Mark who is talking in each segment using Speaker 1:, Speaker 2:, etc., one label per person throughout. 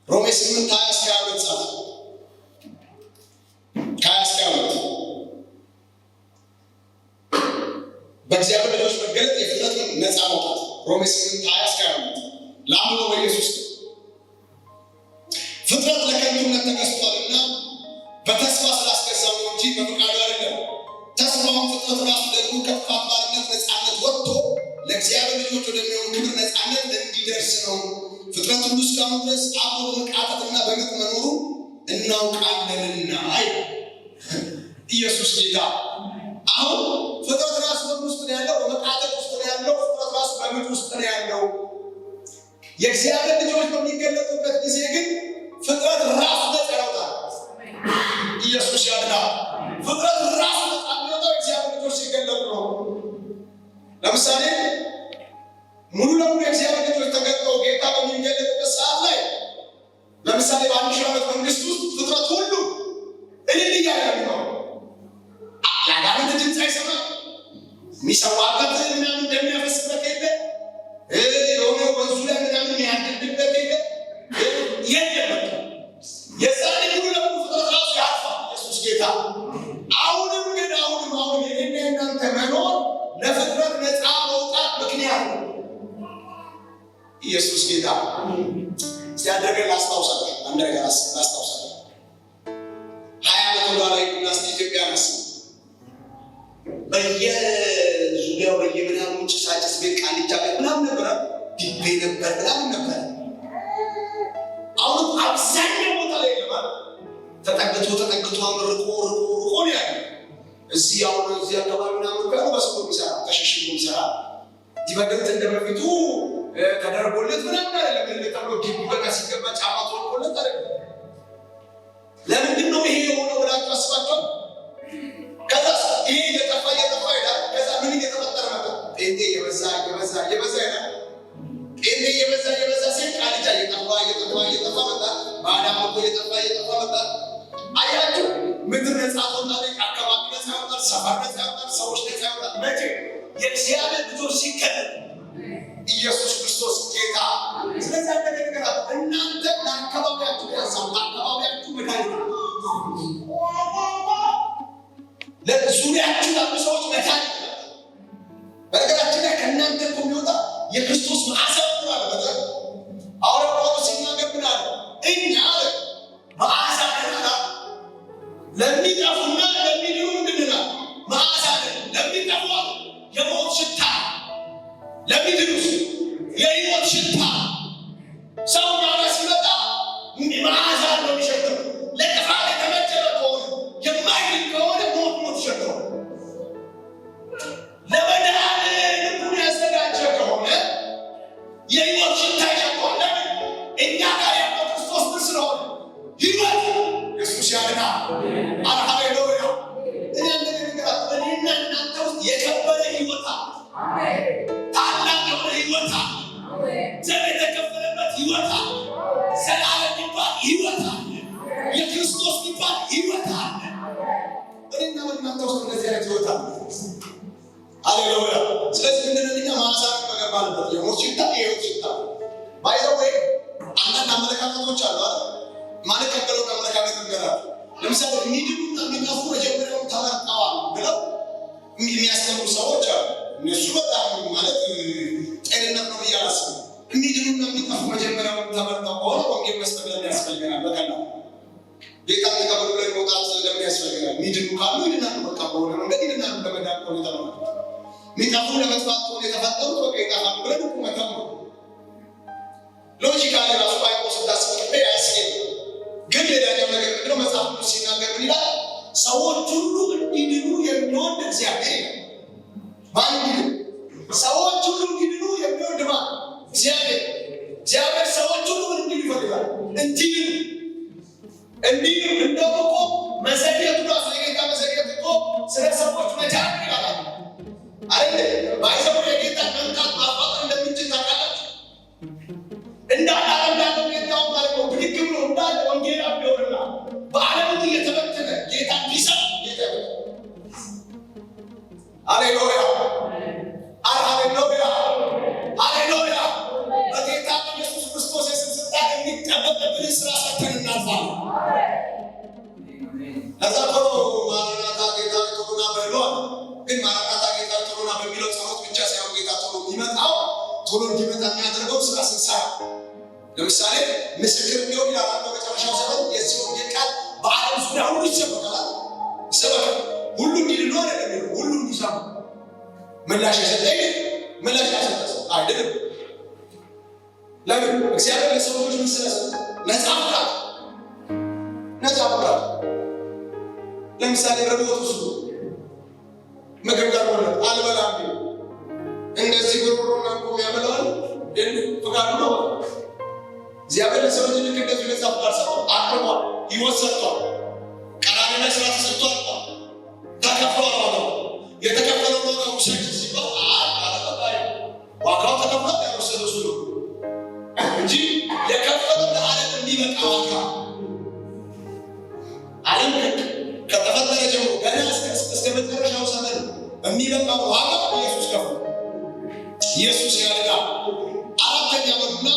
Speaker 1: ሮሜ 8:20-22 ጻፍ። ከ20-22 በእግዚአብሔር ልጆች መገለጥ የፍጥረት ነፃ መውጣት። ሮሜ 8:20-22 ለአምኖ በኢየሱስ ፍጥረት ለከንቱነት ተገዝቷልና በተስፋ ስላስገዛው እንጂ በፈቃዱ አይደለም። ተስፋውን ፍጥረት ራሱ ደግሞ ከጥፋት ባርነት ነፃነት ወጥቶ ለእግዚአብሔር ልጆች ወደሚሆን ክብር ነፃነት እንዲደርስ ነው። ፍጥረት ሁሉ እስካሁን ድረስ አብሮ በመቃተትና በምጥ መኖሩ እናውቃለንና። አይ ኢየሱስ ጌታ። አሁን ፍጥረት ራሱ በምን ውስጥ ነው ያለው? በመቃተት ውስጥ ነው ያለው። ፍጥረት ራሱ በምጥ ውስጥ ነው ያለው። የእግዚአብሔር ልጆች በሚገለጡበት ጊዜ ግን ፍጥረት ራሱ ነፃ ያወጣል። ኢየሱስ ያድናል። ፍጥረት ራሱ ነፃ የሚወጣው የእግዚአብሔር ልጆች ሲገለጡ ነው። ለምሳሌ ሙሉ ለሙሉ የእግዚአብሔር ልጆች ተገልጠው ጌታ በሚገለጥበት ሰዓት ላይ ለምሳሌ በ1000 ዓመት መንግስት ውስጥ ፍጥረት ሁሉ እልል እያለ ነው። ያጋንንት ድምፅ አይሰማም። የሚሰዋበት ምናምን እንደሚያፈስበት የለ። የሆነ ወንዙ ላይ ምናምን የሚያድድበት የለ። የለም። የዛኔ ሙሉ ለሙሉ ፍጥረት ራሱ ያርፋል። ኢየሱስ ጌታ። አሁንም ግን አሁንም የኔና የናንተ መኖር ለፍጥረት ነፃ መውጣት ምክንያት ነው። ኢየሱስ ጌታ። ሲያደርገን ላስታውሳለሁ። አንድ ነገር ላስታውሳለሁ። 20 ዓመት ወደኋላ ሄድና እስኪ ኢትዮጵያን አስብ። በየዙሪያው በየምናምኑ ጭሳጭስ ቤት ቃልቻ ቤት ምናምን ነበረ፣ ዲቤ ነበር ምናምን ነበረ። አሁን አብዛኛው ቦታ ላይ ለማለት ተጠግቶ ርቆ ነው ያለው። እዚህ አሁን እዚህ አካባቢ ምናምን ጋር በሰው የሚሰራ ተሸሽጎ የሚሰራ ይበልጥ እንደበፊቱ ተደርጎለት ምናምን አይደለም። ግን ተብሎ ዲቡ በቃ ሲገባ ጫማ ተወልቆለት አይደለም። ለምንድን ነው ይሄ የሆነው ብላችሁ አስባችሁ? ከዛ ይሄ እየጠፋ ይሄዳል። ከዛ ምን እየተፈጠረ መጣ? ጴንጤ የበዛ ይሄዳል። ጴንጤ የበዛ ሲል ቃልቻ እየጠፋ መጣ። ባዳሞቶ እየጠፋ መጣ። አያችሁ፣ ምድር ነፃ ትወጣለች፣ አካባቢ ነፃ ይወጣል፣ ሰፈር ነፃ ይወጣል፣ ሰዎች ነፃ ይወጣል። መቼ? የእግዚአብሔር ልጆች ሲገለጡ። ኢየሱስ ክርስቶስ ጌታ። ስለዚህ አንተ ነገር እናንተ ለአካባቢያችሁ ያሳው ለአካባቢያችሁ መድኃኒት ለዙሪያችሁ ላሉ ሰዎች መድኃኒት ነው። በነገራችን ላይ ከእናንተ እኮ የሚወጣ የክርስቶስ መዓዛ ነው አለ። ሐዋርያው ጳውሎስ ሲናገር ምን አለ? እኛ መዓዛ ነን አለ። ለሚጠፉና ለሚድኑ ምንድን ነን? መዓዛ ነን። ለሚጠፉ የሞት ሽታ፣ ለሚድኑስ የሕይወት ሽታ። ሰው ጋር ሲመጣ መዓዛ ነው የሚሸተው። ለጥፋት የተመደበ ከሆነ የማይድን ከሆነ ሞት ይሸተዋል። ለመዳን ልቡን ያዘጋጀ ከሆነ የሕይወት ሽታ ይሸተዋል። ለምን? እኛ ጋር ያለው ክርስቶስ ምን ስለሆነ? ሕይወት። ኢየሱስ ያድናል። ሃሌሉያ። እኔ እኔና እናንተ ውስጥ የከበረ ሕይወት አለ። ታላቅ የሆነ ሕይወት አለ። ዘር የተከፈለበት ሕይወት አለ። ዘላለም የሚባል ሕይወት አለ። የክርስቶስ የሚባል ሕይወት አለ። እኔና እናንተ ውስጥ እንደዚህ አይነት ሕይወት አለ። ሃሌሉያ። ስለዚህ ምንድነው እኛ ማሳብ መገባለበት የሞት ሽታ የሕይወት ሽታ ባይዘው ወይ አንዳንድ አመለካከቶች አሉ አይደል? ማለት ከገለው አመለካከት እንገራለን። ለምሳሌ የሚድኑና የሚጠፉ መጀመሪያውን ተመርጠዋል ብለው የሚያስተምሩ ሰዎች አሉ። እነሱ በጣም ማለት ጤንነት ነው ብዬ አላስብም። የሚድኑና የሚጠፉ መጀመሪያውን ተመርጠው ከሆነ ወንጌል መስጠት ለምን ያስፈልገናል? በቀላሉ ጌታን ተቀበሉ ብለን መውጣት ለምን ያስፈልገናል? የሚድኑ ካሉ ይድናሉ። በቃ በሆነ መንገድ ይድናሉ። ለመዳን ከሆነ የተመረጡ የሚጠፉ ለመጥፋት ከሆነ የተፈጠሩት በቃ ይጠፋሉ ብለን እኮ መተው ነው። ሎጂካሊ ራሱ ባይቆ ስታስበ ያስኬድ። ግን ሌላኛው ነገር ምንድነው? መጽሐፍ ቅዱስ ሲናገር ምን ይላል? ሰዎች ሁሉ እንዲድኑ የሚወድ እግዚአብሔር ይላል። ማን ይድኑ? ሰዎች ሁሉ እንዲድኑ የሚወድ ማን? እግዚአብሔር። እግዚአብሔር ሰዎች ሁሉ እንዲድኑ ይፈልጋል። እንዲድኑ እንደውም እኮ መዘግየቱ ራሱ የጌታ መዘግየት እኮ ስለ ሰዎች መቻል ይላል አይደል? ባይዘው የጌታ መምጣት ማፋጠን እንደምንችል ታውቃላችሁ። እንዳለ ጌታው ማለት ነው ብድግ ብሎ እንዳለ ወንጌል አብዮርና በዓለም እየተበተነ ጌታ ቢሰጥ ሃሌሉያ ሃሌሉያ ሃሌሉያ። በጌታ ኢየሱስ ክርስቶስ የስም ስልጣን የሚጠበቅብን ስራ ሰርተን እናልፋለን። ከዛ ቶሎ ማራናታ ጌታ ቶሎና በሏል። ግን ማራናታ ጌታ ቶሎና በሚለው ጸሎት ብቻ ሳይሆን ጌታ ቶሎ የሚመጣው ቶሎ እንዲመጣ የሚያደርገው ስራ ስንሰራ፣ ለምሳሌ ምስክር እንዲሆን ይላል በመጨረሻው ዘመን የዚህ ወንጌል ቃል በዓለም ዙሪያ ሁሉ ይሰበካል። ሁሉ እንዲድኑ አይደለም፣ ሁሉ እንዲሰሙ። ምላሽ የሰጠኝ ምላሽ ያሰጠ አይደለም። ለምን? እግዚአብሔር ለሰው ልጆች ምን ስለሰጠ? ነፃ ፍቃድ። ለምሳሌ ረቦት ውስጥ ምግብ ጋር ሆነ አልበላም ቢል እንደዚህ ጉሮሮና ቆም ያበላል ፍቃዱ ነው። እግዚአብሔር ለሰው ልጅ ልክ እንደዚህ ነፃ ፍቃድ ሰጥቷል፣ አቅርቧል፣ ሕይወት ሰጥቷል፣ ቀራንዮ ላይ ስራ ተሰጥቷል፣ ተከፍሏል። ዋጋው የተከፈለው ዋጋ ውሰድ ሲባል ዋጋው ተከፍሏል። ያልወሰደው እሱ ነው እንጂ የከፈለው ለዓለም እንዲበቃ ዋጋ ዓለም ከተፈጠረ ጀምሮ ገና እስከ መጨረሻው ዘመን የሚበቃው ዋጋ ኢየሱስ ከፍሏል። ኢየሱስ ያድናል። አራተኛ መሩና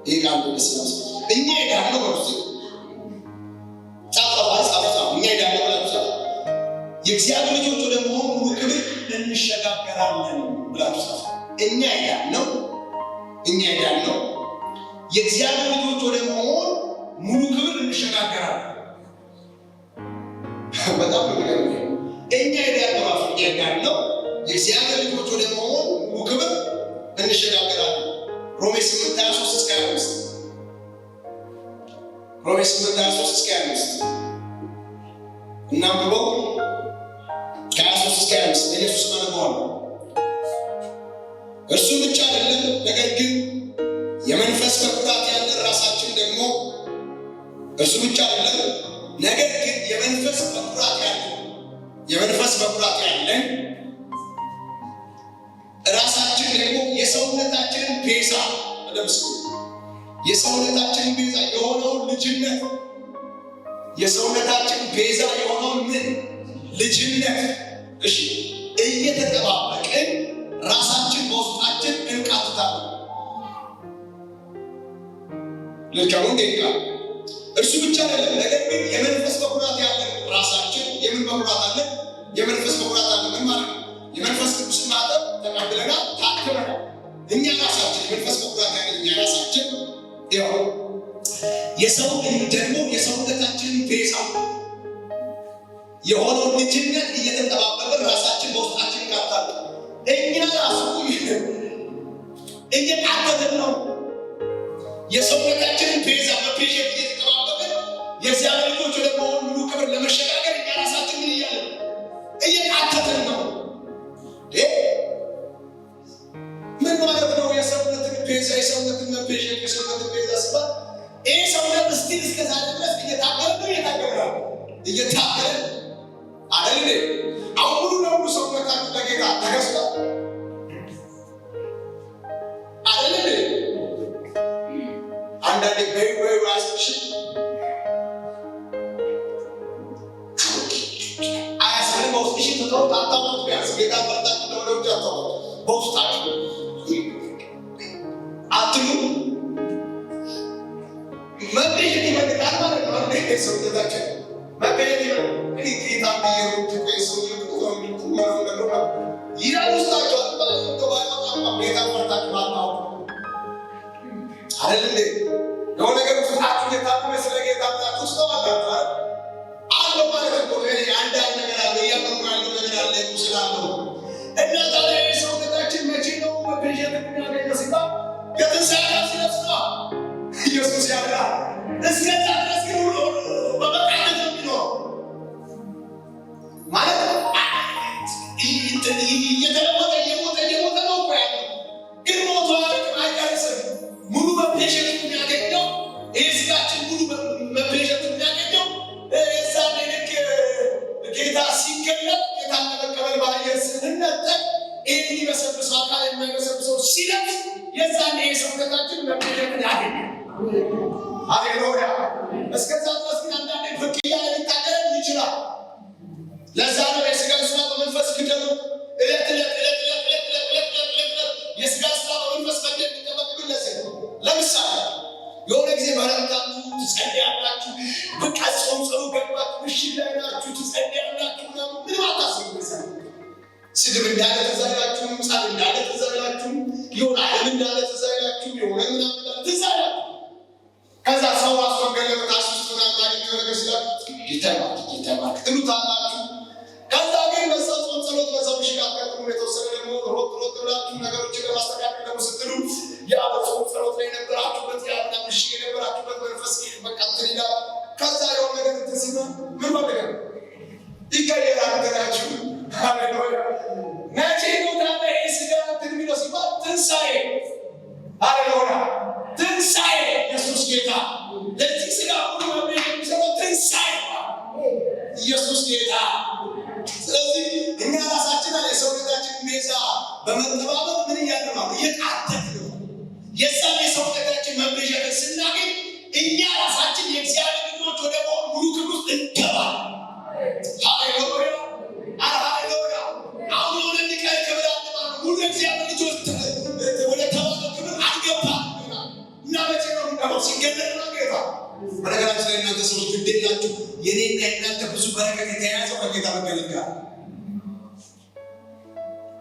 Speaker 1: ይህ ቃል ደስ ይላል። እኛ ሄዳለሁ በሩስ እኛ ሄዳለሁ ብላችሁ የእግዚአብሔር ልጆች ወደ መሆን ሙሉ ክብር እንሸጋገራለን ብላችሁ እኛ ሄዳለሁ የእግዚአብሔር ልጆች ወደ መሆን ሙሉ ክብር እንሸጋገራለን። በጣም እኛ ሄዳለሁ የእግዚአብሔር ልጆች ወደ መሆን ሙሉ ክብር እንሸጋገራለን። ሮሜ 8:23-25 ሮሜ 8:23-25 እናንብበው። ከ23-25 በኢየሱስ ማንበዋል። እርሱ ብቻ አይደለም፣ ነገር ግን የመንፈስ በኩራት ያለን ራሳችን ደግሞ እርሱ ብቻ አይደለም፣ ነገር ግን የመንፈስ በኩራት ያለን ራሳችን ደግሞ የሰውነታችንን ቤዛ የሰውነታችንን ቤዛ የሆነውን ልጅነት የሰውነታችን ቤዛ የሆነውን ምን ልጅነት እሺ እየተጠባበቅን ራሳችን በውስጣችን እንቃትታለን። ልካው እንዴት እርሱ ብቻ አይደለም፣ ነገር ግን የመንፈስ በኩራት ያለን ራሳችን የምን በኩራት አለ? የመንፈስ በኩራት አለ። ምን ማለት ነው? የመንፈስ ቅዱስ ማጠብ ተቀብለናል፣ ታክመናል። እኛ ራሳችን የመንፈስ በኩራት ያለን እኛ ራሳችን ያው የሰው ደግሞ የሰውነታችንን ቤዛ የሆነውን ልጅነት እየተጠባበቅን ራሳችን በውስጣችን እንቃትታለን። እኛ ራሱ እየቃተትን ነው። የሰውነታችንን ቤዛ መፔሸት እየተጠባበቅን የእግዚአብሔር ልጆች ወደ መሆን ሙሉ ክብር ለመሸጋገር እኛ ራሳችን ምን እያለን እየቃተትን ነው። ምን ማለት ነው? የሰውነትን ቤዛ የሰውነትን መፔሸት የሰውነትን ቤዛ ሲባል ይህ ሰውነት እስቲል እስከዛሬ ድረስ እየታገለ አይደል? አሁን ሙሉ ለሙሉ ሰውነታችሁ በጌታ ተገዝቷል አይደል? አንዳንዴ በይ ራስሽ አያስፈልግ በውስጥሽ ተተውት አታውቁት። ቢያንስ ጌታ ፈርታችሁ ለወደ ውጭ አታውቁት። በውስጣችሁ አትሉ መቤዠት ይፈልጋል ማለት ነው። ሰውነታችን መቤዠት ይፈልጋል። ጌታ ብየሩ ሰው ይላል ውስጣችሁ ጌታ ፈርታችሁ አታውቁ አይደል? የሆነ ነገር ውስጣችሁ የታመመ ስለ ጌታ ብላችሁ ስተዋላችሁ አለ ማለት ነው። አንዳንድ ነገር አለ፣ እያመሙ ያለው ነገር አለ፣ ስላለው እና ታዲያ ሰውነታችን መቼ ነው መቤዠት የሚያገኘው ሲባል የትንሣኤ ሲደርስ ነው። ኢየሱስ ያድናል። እስከዛ ድረስ ግን ሁሉ በመቃተት ነው የሚኖረው ማለት ነው። እየተለወጠ እየሞተ ነው እኮ ያለው፣ ግን ሞቶ አይቀርስም። ሙሉ መቤዠት የሚያገኘው ይህ ስጋችን ሙሉ መቤዠት የሚያገኘው የዛኔ ልክ ጌታ ሲገለጥ ጌታን ለመቀበል በአየር ስንነጠቅ ይህ የሚበሰብሰው አካል የማይበሰብሰው ሲለብስ የዛኔ የሰውነታችን መቤዠትን ያገኛል። ሃሌሉያ። እስከዛ ድረስ ግን አንዳንዴ ብቅ እያለ ሊታገለን ይችላል። ለዛ ነው የስጋ ስራ በመንፈስ ግደሉ እለት ጾም ጸሎት ገባችሁ ምሽት ላይ ናችሁ ትጸልያላችሁ ምንም አታስቡ። ስድብ እንዳለ ትዝ አይላችሁም? ጻፍ እንዳለ ትዝ አይላችሁም? የሆነ ዓለም እንዳለ ትዝ አይላችሁም? የሆነ ምናምን እንዳለ ትዝ አይላችሁም? ከዛ ሰው አስወገለ ታስውስጥ ምናምን አግኝቶ ነገር ሲላችሁ ይተባል ትሉታላችሁ። ከዛ ግን በዛ ጾም ጸሎት በዛ ምሽት አትቀጥሉ። የተወሰነ ደግሞ ሮጥ ብላችሁ ነገሮችን ለማስተካከል ደግሞ ስትሉ ያ በጾም ጸሎት ላይ የነበራችሁበት ያ ምናምን ምሽት የነበራችሁበት መንፈስ በቃ እንትን ይላል። ከዛ የሆነ ነገር እንትን ሲሆን ምን ፈልገን ይቀየራል ነገራችሁ። ሃሌሉያ። መቼ ነው ታዲያ ይሄ ሥጋ እንትን የሚለው ሲባል ትንሣኤ። ሃሌሉያ ትንሣኤ። ኢየሱስ ጌታ። ለዚህ ሥጋ ሁሉ መቤት የሚሰጠው ትንሣኤ ኢየሱስ ጌታ። ስለዚህ እኛ ራሳችን ላይ የሰውነታችን ቤዛ በመጠባበቅ ምን እያልን ነው? እየቃተትን ነው። የዛን የሰውነታችን መቤዠትን ስናገኝ እኛ ራሳችን የእግዚአብሔር ልጆች ወደ መሆን ሙሉ ክብር ውስጥ እንገባለን። ሃሌሉያ ሃሌሉያ። አሁን የሆነ ሊቀር ክብር አለማለት ሙሉ የእግዚአብሔር ልጆች ወደ ተባለው ክብር አልገባም እና መቼ ነው የምንገባው? ሲገለጥ ነው ጌታ። በነገራችን ላይ እናንተ ሰዎች ግድ የላችሁ። የኔና የእናንተ ብዙ በረከት የተያያዘው ከጌታ መገለጥ ጋር።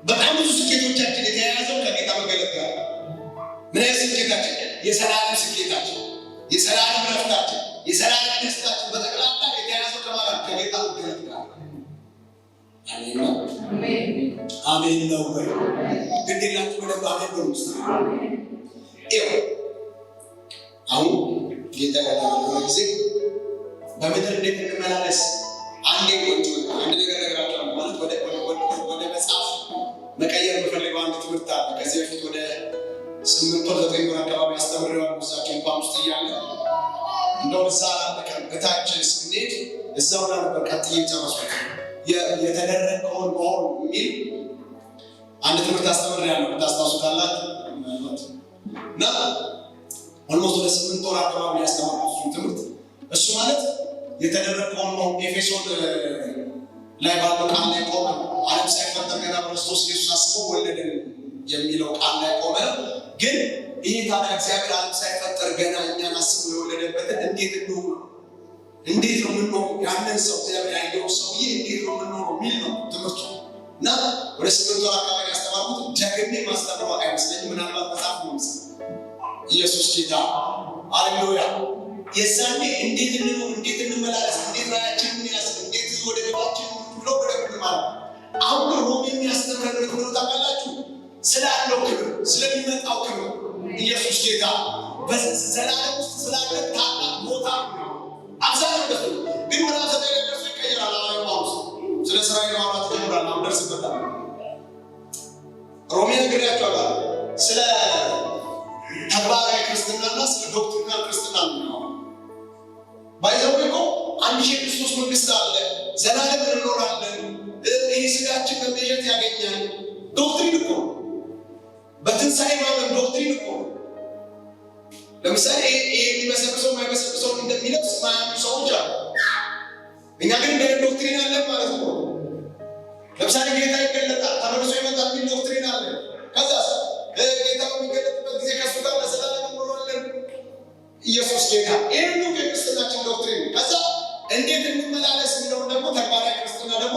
Speaker 1: በጣም ብዙ ስኬቶቻችን የተያያዘው ከጌታ መገለጥ ጋር። ምን አይነት ስኬታችን? የሰላም ስኬታችን፣ የሰላም ረፍታችን፣ የሰላም ደስታችን በጠቅላላ የተያያዘው ከማለት ከጌታ መገለጥ ጋር። አሜን ነው አሜን ነው ወይ? ግድ የላችሁ ወደ አሜን ነው ውስጥ አሁን ጌታ ያለው ጊዜ በምድር እንዴት እንመላለስ? አንድ ነገር ማለት ወደ መጽሐፍ መቀየር የምፈልገው አንድ ትምህርት አለ። ከዚህ በፊት ወደ 8 ወር 9 ወር አካባቢ አስተምሬዋለሁ። እዛቸው እንኳን ውስጥ እያለ እንደው እዛ አላለቀም። እታች ስንሄድ እዛው ላይ ነበር ቀጥዬ ጨረስኩት። የተደረገውን መሆን የሚል አንድ ትምህርት አስተምሬያለሁ። ታስታውሱታላችሁ እና ኦልሞስት ወደ 8 ወር አካባቢ ያስተማርኩት ትምህርት እሱ ማለት የተደረገውን ነው። ኤፌሶን ላይ ባለው ቃል ላይ ቆመ። ዓለም ሳይፈጠር ገና በክርስቶስ ኢየሱስ አስቦ ወለደን የሚለው ቃል ላይ ቆመ። ግን ይሄ ታዲያ እግዚአብሔር ዓለም ሳይፈጠር ገና እኛን አስቦ የወለደበትን እንዴት ነው የምንሆነው? ያንን ሰው እግዚአብሔር ያየው ሰውዬ እንዴት ነው የምንሆነው የሚል ነው ትምህርቱ እና ወደ 8 ወር አካባቢ ያስተማርኩት ደግሜ ማስተምረው አይመስለኝም። ምናልባት መጽሐፍ ነው ምስል ኢየሱስ ጌታ። ሃሌሉያ። የዛኔ እንዴት እንኖር፣ እንዴት እንመላለስ፣ እንዴት ራያችን እንያዝ፣ እንዴት ወደ ቤታችን ብሎ በደንብ ማለት አሁን ሮም የሚያስተምረን ብሎ ታውቃላችሁ? ስላለው ክብር፣ ስለሚመጣው ክብር ኢየሱስ ጌታ በዘላለም ውስጥ ስላለ ታላቅ ቦታ አብዛኛው ደስ ግን ምናምን ተደረገ ይቀየራል። አሁን ጳውሎስ ስለ እስራኤል ማውራት ጀምሯል። አሁን ደርስበታል። ሮሜ ነግሬያችኋለሁ ስለ ተግባራዊ ክርስትናና ስለ ዶክትሪናል ክርስትና ነው። ባይዘው እኮ አንድ ሺህ ክርስቶስ መንግስት አለ፣ ዘላለም እንኖራለን፣ ይህ ሥጋችን መቤዠት ያገኛል። ዶክትሪን እኮ በትንሣኤ ማመን ዶክትሪን እኮ። ለምሳሌ ይሄ የሚመሰብሰው የማይመሰብሰው እንደሚለብስ ማያምኑ ሰዎች አሉ። እኛ ግን እንደ ዶክትሪን አለን ማለት ነው። ለምሳሌ ጌታ ይገለጣል፣ ተመልሶ ይመጣል የሚል ዶክትሪን አለ። ከዛ ጌታ በሚገለጥበት ጊዜ ከእሱ ጋር ለዘላለም እንኖራለን። ኢየሱስ ጌታ። ይህ ነው የክርስትናችን ዶክትሪን። ከዛ እንዴት እንመላለስ የሚለውን ደግሞ ተግባራዊ ክርስትና ደግሞ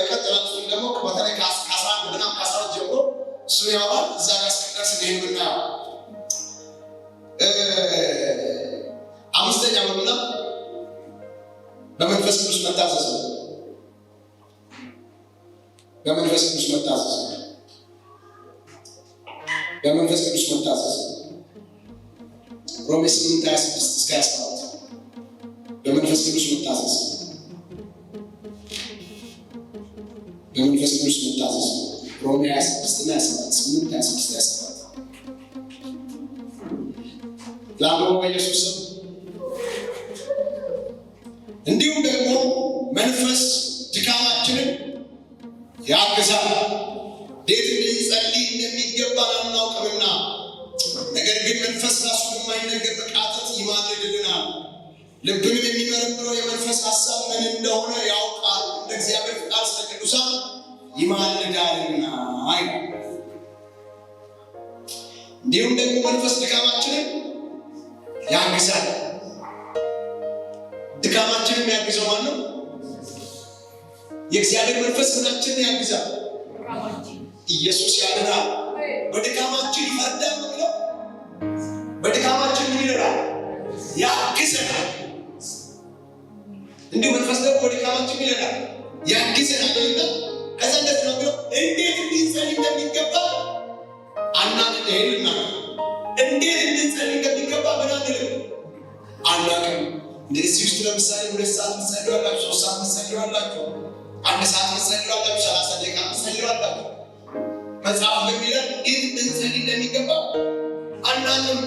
Speaker 1: ቀጥላል። እሱም ደግሞ በተለይ ከ11 ምናምን ከ12 ጀምሮ እሱ ያዋል። እዛ ጋር እስክንደርስ ይሄን ምናየው አምስተኛ መምና በመንፈስ ቅዱስ መታዘዝ ነው። በመንፈስ ቅዱስ መታዘዝ ነው። በመንፈስ ቅዱስ መታዘዝ ሮሜ 8:26 እስከ 27 በመንፈስ ቅዱስ መታዘዝ በመንፈስ ቅዱስ መታዘዝ ሮሜ 26:27 ላምሮ በኢየሱስ ስም። እንዲሁም ደግሞ መንፈስ ድካማችንን ያግዛል። እንዴት እንጸልይ እንደሚገባ አናውቅምና፣ ነገር ግን መንፈስ ራሱ በማይነገር ብቃት ይማልድልናል። ልብንም የሚመረምረው የመንፈስ ሐሳብ ምን እንደሆነ ያውቃል፣ እንደ እግዚአብሔር ፍቃድ ስለ ቅዱሳን ይማልዳልና አይደል? እንዲሁም ደግሞ መንፈስ ድካማችንን ያግዛል። ድካማችንን የሚያግዘው ማን ነው? የእግዚአብሔር መንፈስ ምናችንን ያግዛል? ኢየሱስ ያድናል። በድካማችን ይፈርዳል ነው። በድካማችን ምን ይላል? ያግዘናል። እንዲሁ መንፈስ ደግሞ በድካማችን ይላል ያግዘናል እና ከዛ እንደዚህ ነው ብሎ እንዴት እንድንጸልይ እንደሚገባ አናውቅም። ይሄንና እንዴት እንድንጸልይ እንደሚገባ ምን አንልም አናውቅም። እንደዚህ ውስጥ ለምሳሌ 2 ሰዓት እንጸልያላችሁ፣ 3 ሰዓት እንጸልያላችሁ፣ 1 ሰዓት እንጸልያላችሁ፣ 30 ደቂቃ እንጸልያላችሁ። መጽሐፍ በሚለው እንዴት እንድንጸልይ እንደሚገባ አናውቅም።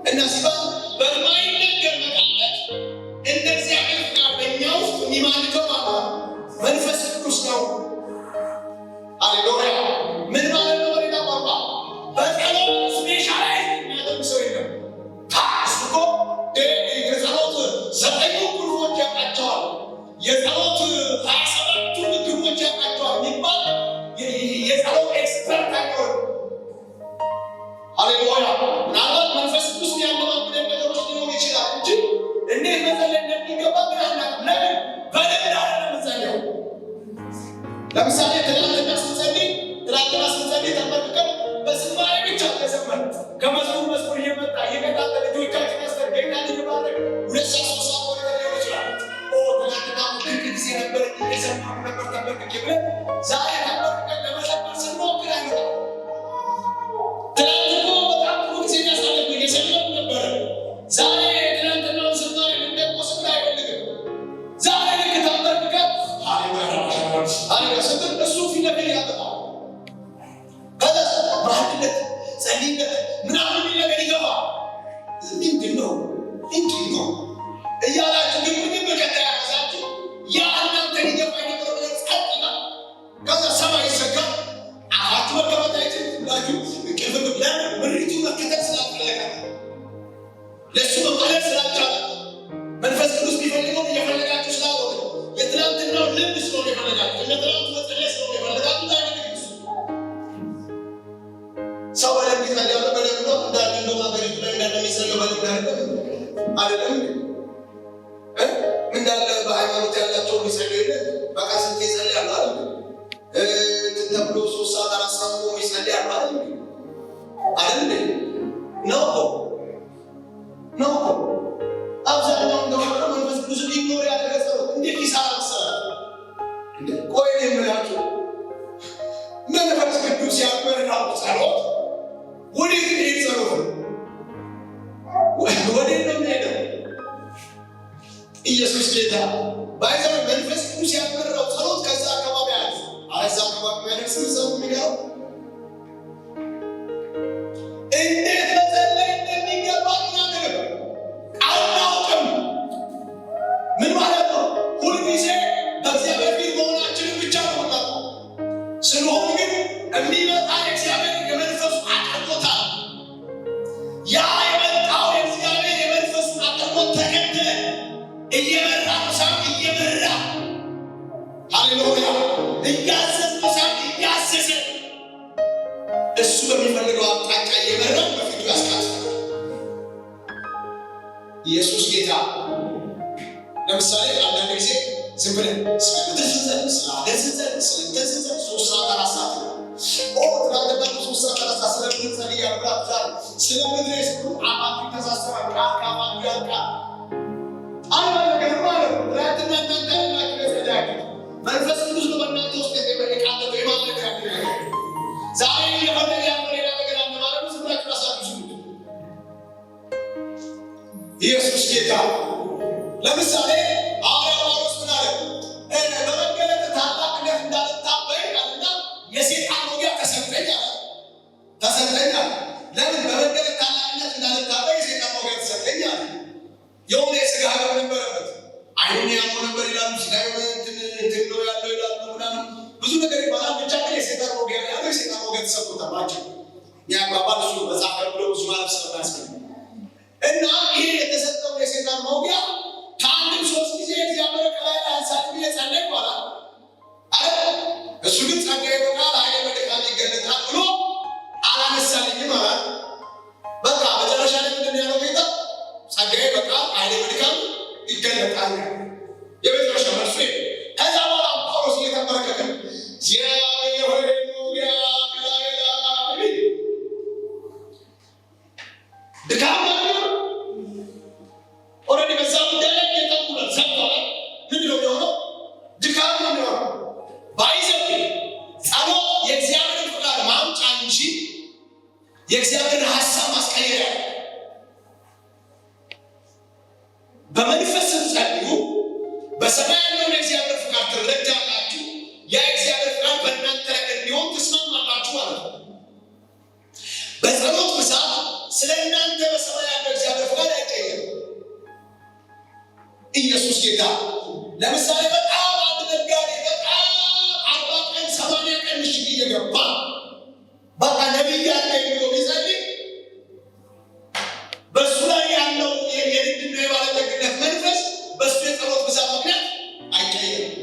Speaker 1: እና ሲባል በማይነገር መቃለት እንደ እግዚአብሔር ፍቃድ በእኛ ውስጥ የሚማልከው መንፈስ ቅዱስ ነው። ሃሌሉያ! ምን ማለት ነው? በሌላ ቋንቋ በጸሎት ስፔሻላይዝ የሚያደርግ ሰው የለም። ታስቆ የጸሎት 9 ቁልፎች ያውቃቸዋል፣ የጸሎት 27ቱ ምግቦች ያውቃቸዋል የሚባል የጸሎት ኤክስፐርት አይሆን። ሃሌሉያ! ምናልባት መንፈስ ቅዱስ ያለማምደን ነገሮች ሊሆኑ ይችላል እንጂ እንዴት መጸለይ እንደሚገባ ግን አናውቅም። ለምን? በልምድ አይደለም የምንጸልየው። ለምሳሌ ትናንትና ስንጸልይ ተመልከን በዝማሬ ብቻ ተዘመር ከመዝሙር እየመጣ እየቀጣጠ ልጆቻችን ያስተር ጌታን እየባረክ 2 ሰዓት 3 ሰዓት ወደ ሊሆን ይችላል። ትናንትና ድንቅ ጊዜ ነበር እየሰማሁ ነበር ተመልክቼ ብለን ዛሬ ተመልከን ለመዘመር ስንሞክር አይመጣም። ትናንት እኮ በጣም ጥሩ ጊዜ ያሳለፍ እየሰማሁ ነበረ። ዛሬ ትናንትናውን ዝማሬ ልንደቆስም አይፈልግም። ዛሬ ልክ ተመልከን ሃሌሉያ ስትል እሱ ፊት ለፊት ያመጣል። በአንድነት ጸልይበት ምናምን ነገር ይገባል። ምንድን ነው እያላችሁ ግን በቀጣ ያዛችሁ ያ እናንተን ይገባ የነበረው ነገር ጸጥ ይላል። ከዛ ሰማይ ይዘጋል። አፋችሁ መከፈት አይችልም ብላችሁ ቅርብ ለምን ምሪቱ መከተል ስላልፈለጋል፣ ለእሱ መማለድ ስላልቻለ፣ መንፈስ ቅዱስ ቢፈልገው እየፈለጋችሁ ስላልሆነ፣ የትናንትናው ልምድ ስለሆነ የፈለጋችሁ፣ የትናንቱ መጸለይ ስለሆነ የፈለጋችሁ ሰው በደንብ ይጸልያል። በደንብ ነው እንዳለ ነው ማገሪቱ ላይ እንደሚጸልየው በደንብ አይደለም እንዳለ በሃይማኖት ያላቸው ይጸልዩ የለ በቃ ስንት ይጸልያሉ አይደል? ተብሎ 3 ሰዓት 4 ሰዓት ነው ይጸልያሉ አይደል? ነው አብዛኛው እንደሆነ መንፈስ ቅዱስ ኢግኖር ያደረገ ጸሎት እንዴት ይሰራ መሰላችሁ? ቆይ ነው የምላችሁ መንፈስ ቅዱስ ያመረናው ጸሎት ወዴት ነው ጸሎት? ወዴት ነው የሚሄደው? ኢየሱስ ጌታ ባይዘው መንፈስ ቅዱስ ያመረናው ጸሎት ከዛ አካባቢ አለ። አዛ አካባቢ ማለት ሰው የሚገርም እንዴት መጸለይ እንደሚገባ ነገር አናውቅም። ምን ማለት ነው? ሁልጊዜ በእግዚአብሔር ፊት መሆናችንን ብቻ ነው የምናውቀው። ስለሆነ ግን የሚመጣ የእግዚአብሔር የመንፈሱ አቅርቦታ ያ የመጣው የእግዚአብሔር የመንፈሱ አቅርቦት ተከትለን እየመራ ሳም እየመራ ሃሌሉያ እያዘዝን ሳም እያዘዘ እሱ በሚፈልገው አቅጣጫ እየመራ በፊቱ ያስቀምጣል። ኢየሱስ ጌታ። ለምሳሌ አንዳንድ ጊዜ ዝም ብለን ስለምድር ስንጸልይ፣ ስለ ሀገር ስንጸልይ፣ ስለ እንትን ስንጸልይ 3 ሰዓት 4 ሰዓት ትናንትና 3 ሰዓት 4 ሰዓት ስለምድር ጸልያለሁ ብላችኋል። ስለ ምድር የስሉ አማቱ ተሳሰባል። ቃል ከአማቱ ያልቃል። አንድ ነገር ማለት ነው። ትናንትና እናንተ ያላችሁ የጸለያችሁ መንፈስ ቅዱስ በእናንተ ውስጥ የቃተተው የማለት ያለ ዛሬ እየፈለገ ያለው ሌላ ነገር አለ ማለት ነው። ዝም ብላችሁ ራሳችሁ ስሙ። ኢየሱስ ጌታ። ለምሳሌ ሐዋርያው ጳውሎስ ምን አለ? በመገለጥ ታላቅነት እንዳልታበይ አለና የሰይጣን ወጊያ ተሰጠኝ አለ። ለምን? በመገለጥ ታላቅነት እንዳልታበይ የሰይጣን ወጊያ ተሰጠኝ አለ። የሆነ የሥጋ ህመም ነበረበት። አይኑን ያሞ ነበር ይላሉ። ሥጋ እንትን ነው ያለው ይላሉ ምናምን ብዙ ነገር ይባላል። ብቻ ግን የሰይጣን ወጊያ ያለው የሰይጣን ወጊያ ተሰጥቶታል ናቸው። ያባባል እሱ መጽሐፍ ብሎ ብዙ ማለት ስለማያስፈልግ እና ይሄ የተሰጠው የሰይጣን መውጊያ ከአንድም 3 ጊዜ እግዚአብሔር ከላይ አንሳት ብዬ ጸለይ ይባላል አይደል? እሱ ግን ጸጋዬ በቃል ኃይሌ በድካም ይገለጣል ብሎ አላነሳልኝም አላት። በቃ መጨረሻ ላይ ምንድን ያለው ጌታ? ጸጋዬ በቃል ኃይሌ በድካም ይገለጣል የእግዚአብሔርን ሐሳብ ማስቀየር በመንፈስ ጸልዩ። በሰማይ ያለውን የእግዚአብሔር ፍቃድ ትረዳላችሁ። ያ የእግዚአብሔር ፍቃድ በእናንተ ላይ እንዲሆን ትስማማላችሁ ማለት ነው። በጸሎት ብዛት ስለ እናንተ በሰማይ ያለው እግዚአብሔር ፍቃድ አይቀየርም። ኢየሱስ ጌታ። ለምሳሌ በጣም አንድ ነጋዴ በጣም 40 ቀን 80 ቀን ምሽግ እየገባ በቃ ነቢይ ያለ ብሎ ቢጸልይ በእሱ ላይ ያለው የንግድና የባለጠግነት መንፈስ በእሱ የጸሎት ብዛት ምክንያት አይቀየርም።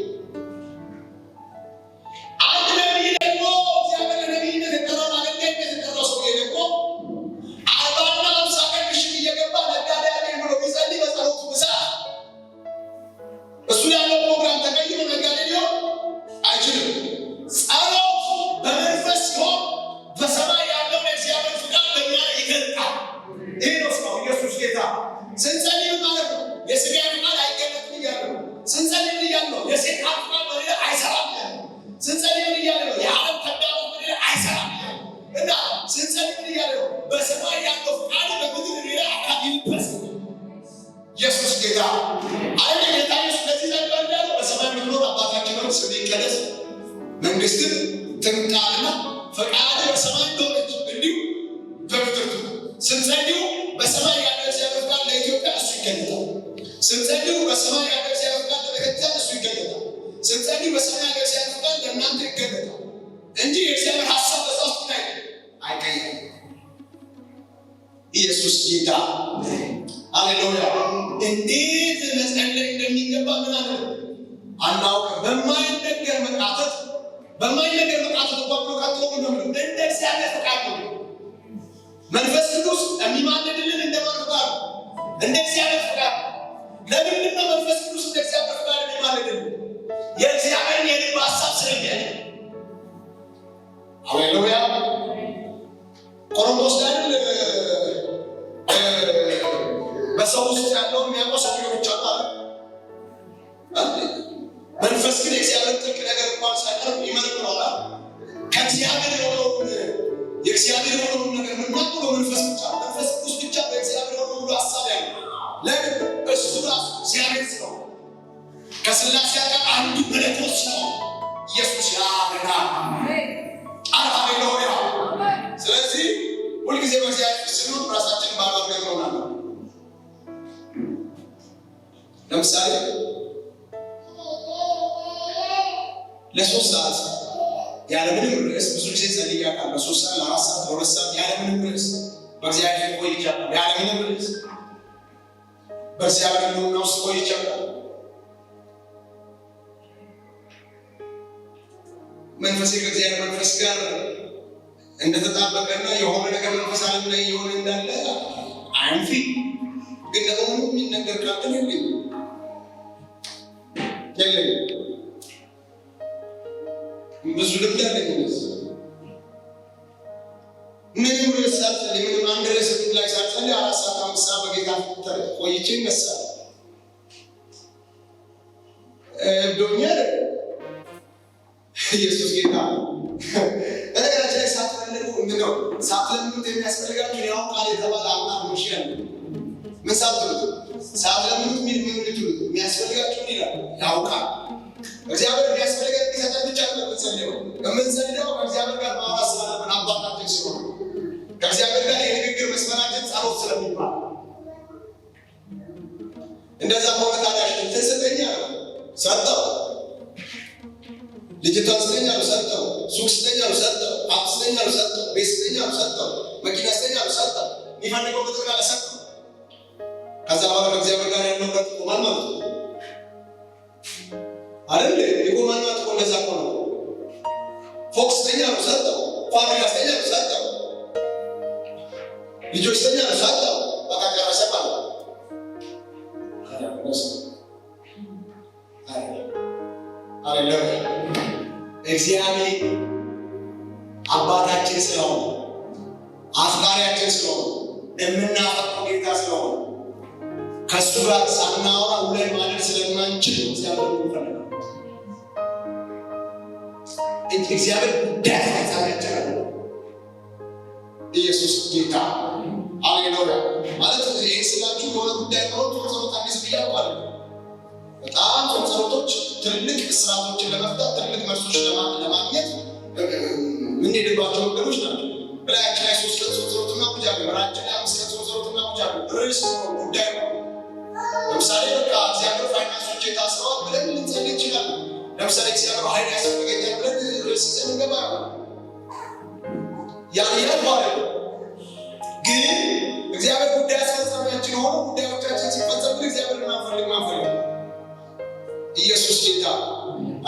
Speaker 1: አንድ ነቢይ ደግሞ እግዚአብሔር ለነቢይነት የጠራውን አገልጋይነት የጠራው ሰውዬ ደግሞ 40 እና 50 ቀን ምሽግ እየገባ ነጋዴ ያለ ብሎ ቢጸልይ በጸሎቱ ብዛት እሱ ያለው ፕሮግራም ተቀይሮ ነጋዴ ሊሆን አይችልም። ጸሎት በመንፈስ ሲሆን በሰማይ ያለው የእግዚአብሔር ፍቃድ በእኛ ይገልጣል። ይህ ነው ሰው ኢየሱስ ጌታ። ስንጸልይ ማለት ነው የሥጋ ፍቃድ አይገለጥም እያለ ነው። ስንጸልይ እያለ ነው የሰይጣን ፍቃድ በሌላ አይሰራም እያለ ነው። ስንጸልይ እያለ ነው የዓለም ተግዳሮት በሌላ አይሰራም እያለ ነው። እና ስንጸልይ እያለ ነው በሰማይ ያለው ፍቃድ በምድር ሌላ አካል ይልበስ። ኢየሱስ ጌታ። አንድ ጌታ ኢየሱስ ለዚህ ነገር ያለው በሰማይ የምትኖር አባታችን ሆይ ስምህ ይቀደስ፣ መንግስትህ ትምጣና ፈቃድህ በሰማይ እንደሆነች እንዲሁ በምድር ትሁን። ስንጸልዩ በሰማይ ያለው እግዚአብሔር ፍቃድ ለኢትዮጵያ እሱ ይገለጣል። ስንጸልዩ በሰማይ ያለው እግዚአብሔር ፍቃድ ለቤተክርስቲያን እሱ ይገለጣል። ስንጸልዩ በሰማይ ያለው እግዚአብሔር ፍቃድ ለእናንተ ይገለጣል እንጂ የእግዚአብሔር ሀሳብ በዛ ውስጥ ላይ አይቀየርም። ኢየሱስ ጌታ። ሃሌሉያ። እንዴት መጸለይ እንደሚገባ ምን አለ አናውቅም። በማይነገር መቃተት እንኳን ብሎ ቀጥሎ ነው እንደ እግዚአብሔር ፈቃድ ነው። መንፈስ ቅዱስ የሚማልድልን እንደ ማን ፈቃድ ነው? እንደ እግዚአብሔር ፈቃድ። ለምንድን ነው መንፈስ ቅዱስ እንደ እግዚአብሔር ፈቃድ የሚማልድልን? የእግዚአብሔርን የልብ ሀሳብ ስለሚያውቅ። ሃሌሉያ። ቆሮንቶስ ላይ በሰው ውስጥ ያለው የሚያውቀው ሰው ብቻ ነው። መንፈስ ግን የእግዚአብሔር ጥልቅ ነገር እንኳን ሳይቀር ይመረምረዋል። ከእግዚአብሔር የሆነውን ነገር የምናውቀው መንፈስ ብቻ። መንፈስ ቅዱስ ብቻ በእግዚአብሔር የሆነው ሁሉ ሀሳብ ያለው ለምን? እሱ ራሱ እግዚአብሔር ነው። ከሥላሴ ጋር አንዱ መለኮት ነው። ኢየሱስ ያድናል። ሃሌሉያ። ስለዚህ ሁልጊዜ በእግዚአብሔር ስንሆን ራሳችንን ባዶ አድርገን እንሆናለን። ለምሳሌ ለ3 ሰዓት ያለምንም ርዕስ ብዙ ጊዜ ጸልዬ አውቃለሁ። ለ3 ሰዓት፣ ለ4 ሰዓት፣ ለ2 ሰዓት ያለምንም ርዕስ በእግዚአብሔር ቆይቻለሁ። ያለምንም ርዕስ በእግዚአብሔር ሕልውና ውስጥ ቆይቻለሁ። መንፈሴ ከእግዚአብሔር መንፈስ ጋር እንደተጣበቀና የሆነ ነገር መንፈስ ዓለም ላይ የሆነ እንዳለ አንፊ ግን ደግሞ የሚነገር ቃል የለኝም። ብዙ ልምድ አለኝ። ምንም ርዕስ ሳልጸልይ ምንም አንድ ርዕስ ላይ ሳልጸልይ 4 ሰዓት 5 ሰዓት በጌታ ቆይቼ ይነሳል። ዶኛል ኢየሱስ ጌታ። በነገራችን ላይ ሳትፈልጉ ምነው ሳትለምኑት የሚያስፈልጋችሁ ያው ቃል የተባለ አምላክ ነው። ምን ሳትሉት ሳትለምኑት ምን የሚያስፈልጋችሁ ይላል ያውቃል። እግዚአብሔር የሚያስፈልገን ሊሰጠን ብቻ ነው የምንጸልየው። የምንጸልየው ከእግዚአብሔር ጋር ማውራት ስላለብን አባታችን ስለሆነ ከእግዚአብሔር ጋር የንግግር መስመራችን ጸሎት ስለሚባል እንደዛ ሆነ። ታዲያ እንትን ስጠኝ አለው ሰጠው። ልጅቷን ስጠኝ አለው ሰጠው። ሱቅ ስጠኝ አለው ሰጠው። ሀብት ስጠኝ አለው ሰጠው። ቤት ስጠኝ አለው ሰጠው። መኪና ስጠኝ አለው ሰጠው። የሚፈልገው በጠቅላላ ሰጠው። ከዛ በኋላ ከእግዚአብሔር ጋር ያለው ረት ይቆማል ማለት ነው አይደል? ይቆማል ማለት ነው። እንደዛ እኮ ነው። ፎቅ ስጠኝ አለው ሰጠው። ፋብሪካ ስጠኝ አለው ሰጠው። ልጆች ስጠኝ አለው ሰጠው። በቃ ጨረሰ ማለት ነው። ሃሌሉያ። እግዚአብሔር አባታችን ስለሆነ አፍቃሪያችን ስለሆነ የምናፈቅረው ጌታ ስለሆነ ከእሱ ጋር ሳናወራ ውለን ማደር ስለማንችል እግዚአብሔር ይፈልጋል። እግዚአብሔር ጉዳይ ፈጻሚ ያቻላል። ኢየሱስ ጌታ ሃሌሉያ። ማለት ይሄ ስላችሁ የሆነ ጉዳይ ነው ጸሎት አንዲስ ብያለሁ ማለት ነው። በጣም ጸሎቶች ትልልቅ እስራቶችን ለመፍታት ትልልቅ መልሶች ለማግኘት የምንሄድባቸው መንገዶች ናቸው። በላያችን ላይ 3 ቀን ጸሎት እናውጃለን። በላያችን ላይ 5 ቀን ጸሎት እናውጃለን። ርዕስ ጉዳይ ነው። ለምሳሌ በቃ እግዚአብሔር ፋይናንሶች የታስረዋል ብለን ልንጸልይ እንችላለን። ለምሳሌ እግዚአብሔር ኃይል ያስፈልገኛል ብለን ርዕስ ይዘን እንገባለን። ያን ማለት ነው። ግን እግዚአብሔር ጉዳይ አስፈጻሚያችን ሆኖ ጉዳዮቻችን ሲፈጸም እግዚአብሔር ማንፈልግ ኢየሱስ ጌታ።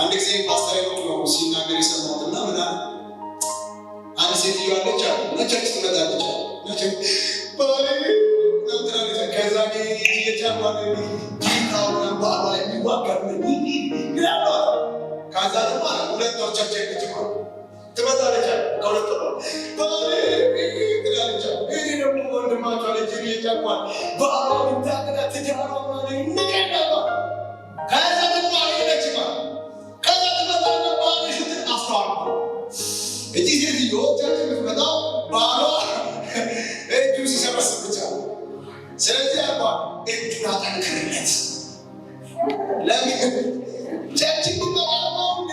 Speaker 1: አንድ ጊዜ ፓስተር ሄኖክ ነው ሲናገር የሰማሁትና ምን አለ? አንድ ሴትዮ አለች አለ ነቸርች ትመጣለች አለ ነቸርች ባሌ ነው ትላለች። ከዛ የቻማለ ጌታውና ባሏ የሚዋጋው ይላል። ከዛ ደግሞ 2 ወር ቸርች ይችላል ትመጣለች አለ ከሁለት ወር ባሌ ትላለች። እኔ ደግሞ ወንድማቸው ልጅ የቻማለ ባሏ ይታገዳ ትጃራ ማለት ንቀናባ ከዛ ደግሞ አይለችማ ከዛ ትመጣና ባሌ ስትል አስተዋል እዚህ ሴትዮ ቸርች የምትመጣው ባሏ እጁ ሲሰበስብ ብቻ። ስለዚህ አባ እጁን አጠንክርለት። ለምን ቸርች እንዲመጣ ነው እንዴ?